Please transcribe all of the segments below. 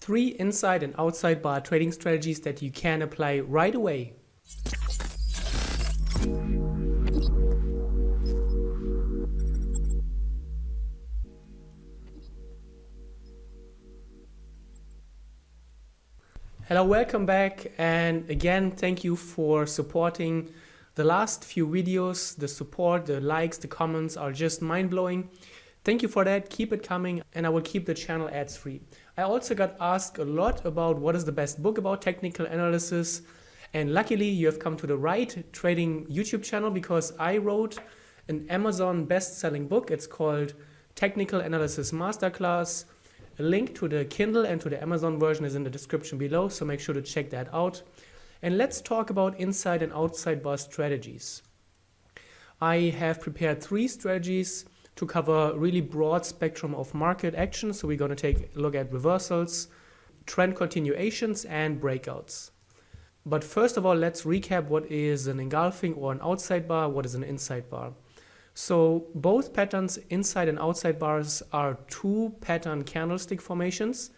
3 inside and outside bar trading strategies that you can apply right away. Hello, welcome back, and again thank you for supporting the last few videos. The support, the likes, the comments are just mind-blowing. Thank you for that. Keep it coming, and I will keep the channel ads free. I also got asked a lot about what is the best book about technical analysis, and luckily you have come to the right trading YouTube channel, because I wrote an Amazon best-selling book. It's called Technical Analysis Masterclass. A link to the Kindle and to the Amazon version is in the description below, so make sure to check that out. And let's talk about inside and outside bar strategies. I have prepared 3 strategies to cover a really broad spectrum of market action. So we're going to take a look at reversals, trend continuations, and breakouts. But first of all, let's recap what is an engulfing or an outside bar, what is an inside bar. So both patterns, inside and outside bars, are 2 pattern candlestick formations.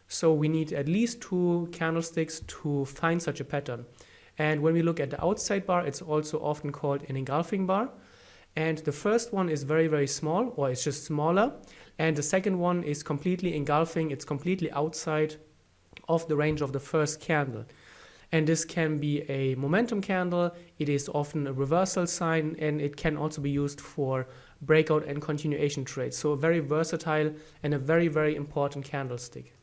So we need at least 2 candlesticks to find such a pattern. And when we look at the outside bar, it's also often called an engulfing bar. And the first one is very, very small, or it's just smaller. And the second one is completely engulfing. It's completely outside of the range of the first candle. And this can be a momentum candle. It is often a reversal sign, and it can also be used for breakout and continuation trades. So a very versatile and a very, very important candlestick.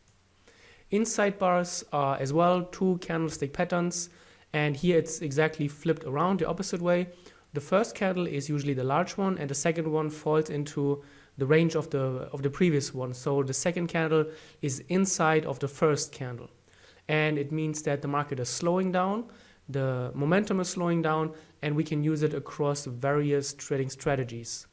Inside bars are as well 2 candlestick patterns. And here it's exactly flipped around the opposite way. The first candle is usually the large one, and the second one falls into the range of the previous one. So the second candle is inside of the first candle. And it means that the market is slowing down, the momentum is slowing down, and we can use it across various trading strategies.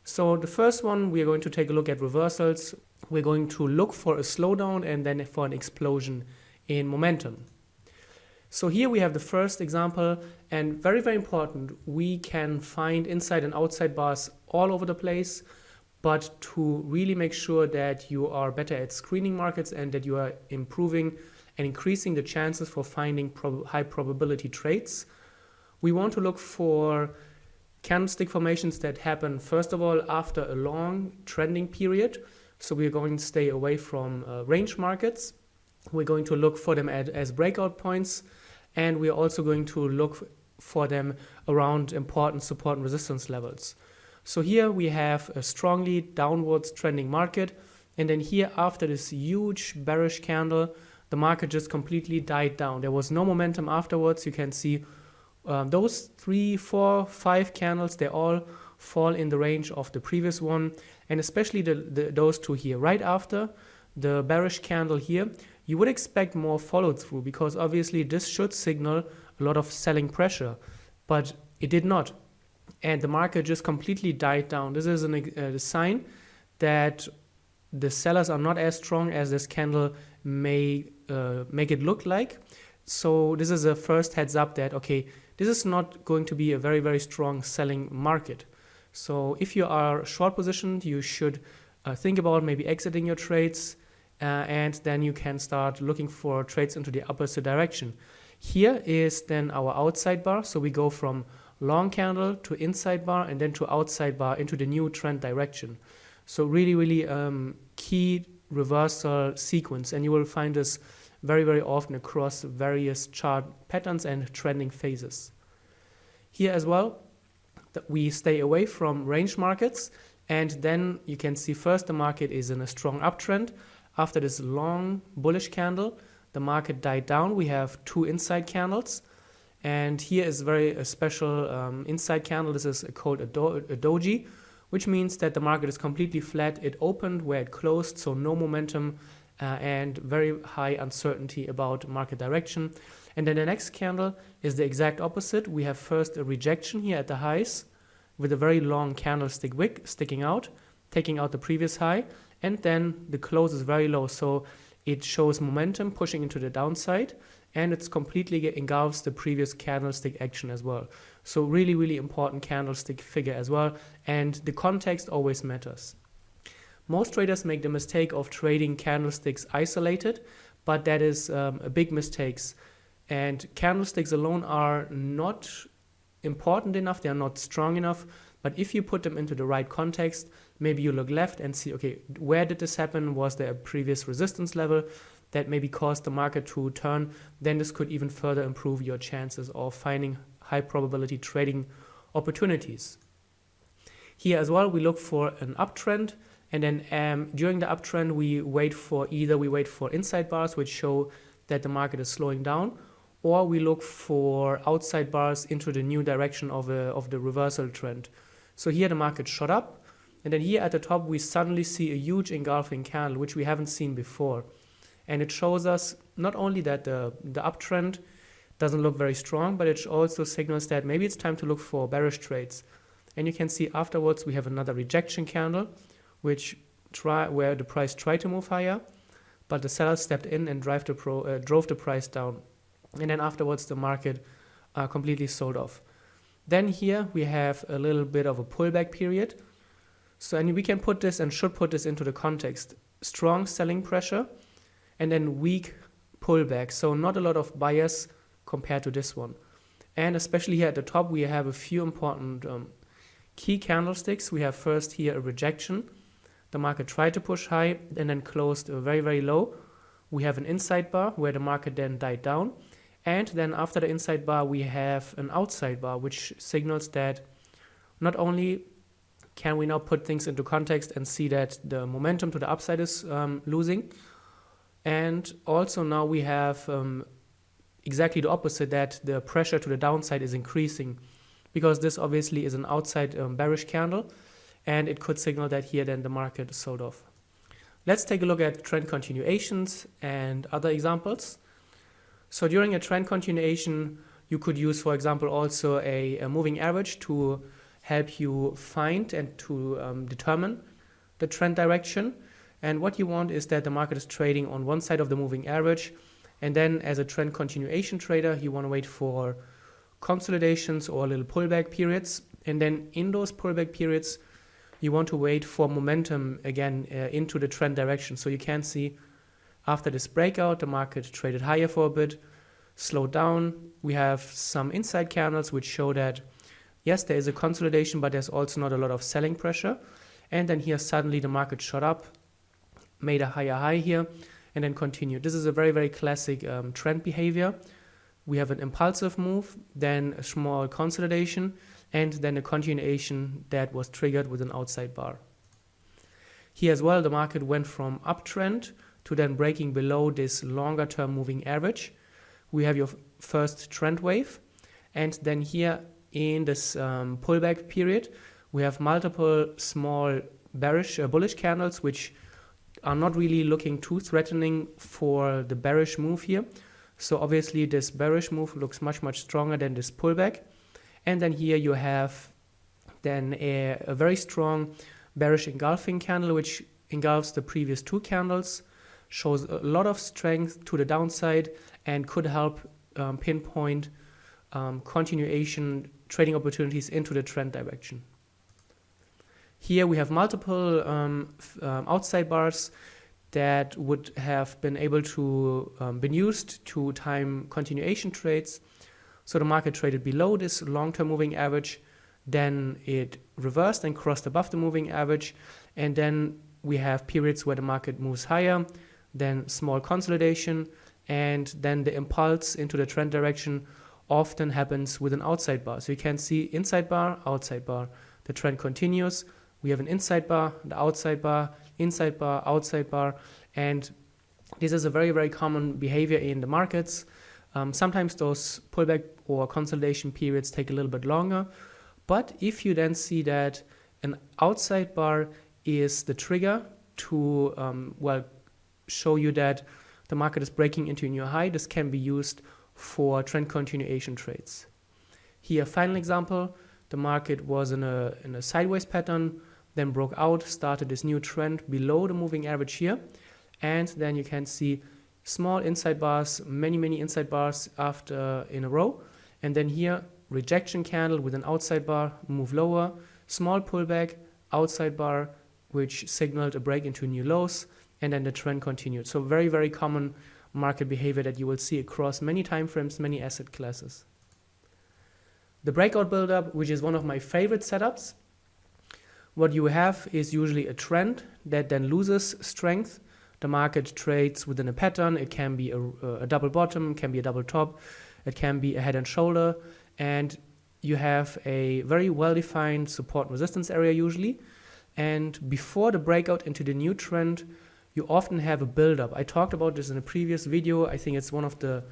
So the first one, we are going to take a look at reversals. We're going to look for a slowdown and then for an explosion in momentum. So here we have the first example, and very, very important, we can find inside and outside bars all over the place, but to really make sure that you are better at screening markets and that you are improving and increasing the chances for finding high probability trades, we want to look for candlestick formations that happen, first of all, after a long trending period. So we're going to stay away from range markets. We're going to look for them as breakout points, and we're also going to look for them around important support and resistance levels. So here we have a strongly downwards trending market, and then here after this huge bearish candle, the market just completely died down. There was no momentum afterwards. You can see those 3, 4, 5 candles, they all fall in the range of the previous one, and especially those 2 here. Right after the bearish candle here, you would expect more follow through, because obviously this should signal a lot of selling pressure, but it did not. And the market just completely died down. This is a sign that the sellers are not as strong as this candle may make it look like. So this is a first heads up that, okay, this is not going to be a very, very strong selling market. So if you are short positioned, you should think about maybe exiting your trades, and then you can start looking for trades into the opposite direction. Here is then our outside bar. So we go from long candle to inside bar and then to outside bar into the new trend direction. So really, really key reversal sequence, and you will find this very, very often across various chart patterns and trending phases. Here as well, that we stay away from range markets, and then you can see first the market is in a strong uptrend. After this long bullish candle, the market died down. We have 2 inside candles, and here is a special inside candle. This is called a doji, which means that the market is completely flat. It opened where it closed, so no momentum and very high uncertainty about market direction. And then the next candle is the exact opposite. We have first a rejection here at the highs with a very long candlestick wick sticking out, taking out the previous high, and then the close is very low, so it shows momentum pushing into the downside, and it's completely engulfs the previous candlestick action as well. So really important candlestick figure as well, and the context always matters. Most traders make the mistake of trading candlesticks isolated, but that is a big mistake. And candlesticks alone are not important enough, they are not strong enough, but if you put them into the right context, maybe you look left and see, okay, where did this happen? Was there a previous resistance level that maybe caused the market to turn? Then this could even further improve your chances of finding high probability trading opportunities. Here as well, we look for an uptrend, and then during the uptrend, we wait for inside bars, which show that the market is slowing down, or we look for outside bars into the new direction of the reversal trend. So here the market shot up, and then here at the top, we suddenly see a huge engulfing candle, which we haven't seen before. And it shows us not only that the uptrend doesn't look very strong, but it also signals that maybe it's time to look for bearish trades. And you can see afterwards we have another rejection candle, where the price tried to move higher, but the sellers stepped in and drove the price down. And then afterwards the market completely sold off. Then here we have a little bit of a pullback period. So and we can put this and should put this into the context. Strong selling pressure and then weak pullback. So not a lot of buyers compared to this one. And especially here at the top, we have a few important key candlesticks. We have first here a rejection. The market tried to push high and then closed very, very low. We have an inside bar where the market then died down. And then after the inside bar, we have an outside bar, which signals that not only can we now put things into context and see that the momentum to the upside is losing, and also now we have exactly the opposite, that the pressure to the downside is increasing, because this obviously is an outside bearish candle, and it could signal that here then the market sold off. Let's take a look at trend continuations and other examples. So during a trend continuation, you could use, for example, also a moving average to help you find and to determine the trend direction. And what you want is that the market is trading on one side of the moving average, and then as a trend continuation trader, you want to wait for consolidations or little pullback periods. And then in those pullback periods, you want to wait for momentum again into the trend direction. So you can see after this breakout, the market traded higher for a bit, slowed down. We have some inside candles which show that, yes, there is a consolidation, but there's also not a lot of selling pressure. And then here suddenly the market shot up, made a higher high here, and then continued. This is a very, very classic trend behavior. We have an impulsive move, then a small consolidation, and then a continuation that was triggered with an outside bar. Here as well, the market went from uptrend to then breaking below this longer term moving average. We have your first trend wave, and then here in this pullback period, we have multiple small bullish candles which are not really looking too threatening for the bearish move here. So obviously this bearish move looks much, much stronger than this pullback. And then here you have then a very strong bearish engulfing candle which engulfs the previous two candles, shows a lot of strength to the downside, and could help pinpoint continuation trading opportunities into the trend direction. Here we have multiple outside bars that would have been able to been used to time continuation trades. So the market traded below this long-term moving average, then it reversed and crossed above the moving average, and then we have periods where the market moves higher, then small consolidation, and then the impulse into the trend direction often happens with an outside bar. So you can see inside bar, outside bar. The trend continues. We have an inside bar, the outside bar, inside bar, outside bar, and this is a very, very common behavior in the markets. Sometimes those pullback or consolidation periods take a little bit longer, but if you then see that an outside bar is the trigger to show you that the market is breaking into a new high, this can be used for trend continuation trades. Here, final example, the market was in a sideways pattern, then broke out, started this new trend below the moving average here, and then you can see small inside bars, many inside bars after in a row, and then here rejection candle with an outside bar, move lower, small pullback, outside bar which signaled a break into new lows, and then the trend continued. So very, very common market behavior that you will see across many time frames, many asset classes. The breakout buildup, which is one of my favorite setups, what you have is usually a trend that then loses strength. The market trades within a pattern. It can be a double bottom, it can be a double top, it can be a head and shoulder, and you have a very well-defined support resistance area usually. And before the breakout into the new trend, you often have a build-up. I talked about this in a previous video. I think it's one of the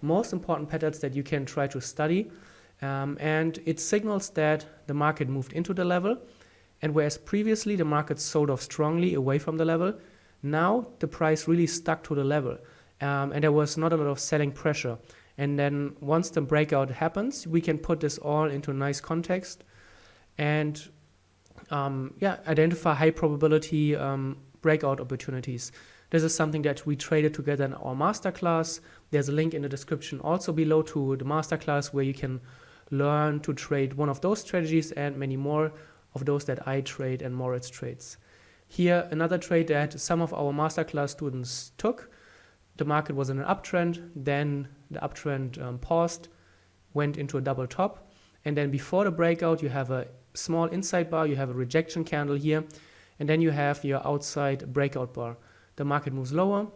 most important patterns that you can try to study. And it signals that the market moved into the level, and whereas previously the market sold off strongly away from the level, now the price really stuck to the level, and there was not a lot of selling pressure. And then once the breakout happens, we can put this all into a nice context and identify high probability breakout opportunities. This is something that we traded together in our masterclass. There's a link in the description also below to the masterclass where you can learn to trade one of those strategies and many more of those that I trade and Moritz trades. Here, another trade that some of our masterclass students took. The market was in an uptrend, then the uptrend paused, went into a double top, and then before the breakout, you have a small inside bar, you have a rejection candle here, and then you have your outside breakout bar. The market moves lower,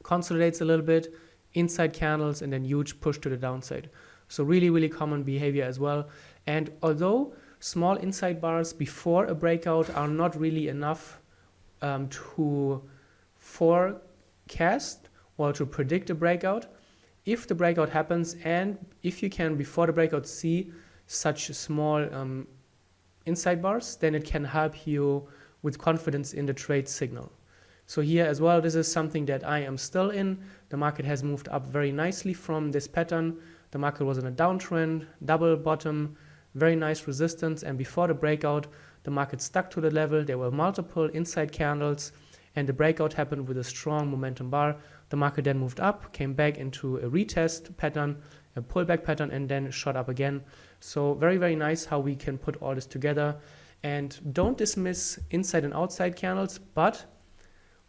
consolidates a little bit, inside candles, and then huge push to the downside. So really, really common behavior as well. And although small inside bars before a breakout are not really enough to forecast or to predict a breakout, if the breakout happens and if you can before the breakout see such small inside bars, then it can help you with confidence in the trade signal. So here as well, this is something that I am still in. The market has moved up very nicely from this pattern. The market was in a downtrend, double bottom, very nice resistance, and before the breakout, the market stuck to the level. There were multiple inside candles, and the breakout happened with a strong momentum bar. The market then moved up, came back into a retest pattern, a pullback pattern, and then shot up again. So very, very nice how we can put all this together. And don't dismiss inside and outside candles, but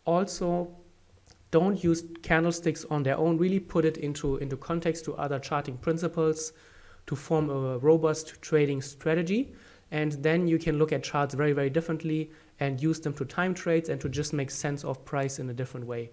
also don't use candlesticks on their own. Really put it into context to other charting principles to form a robust trading strategy. And then you can look at charts very, very differently and use them to time trades and to just make sense of price in a different way.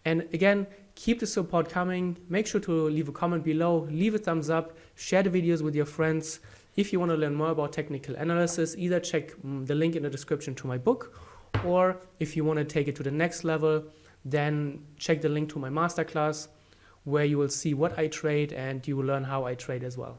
And again, keep the support coming. Make sure to leave a comment below, leave a thumbs up, share the videos with your friends. If you want to learn more about technical analysis, either check the link in the description to my book, or if you want to take it to the next level, then check the link to my masterclass where you will see what I trade and you will learn how I trade as well.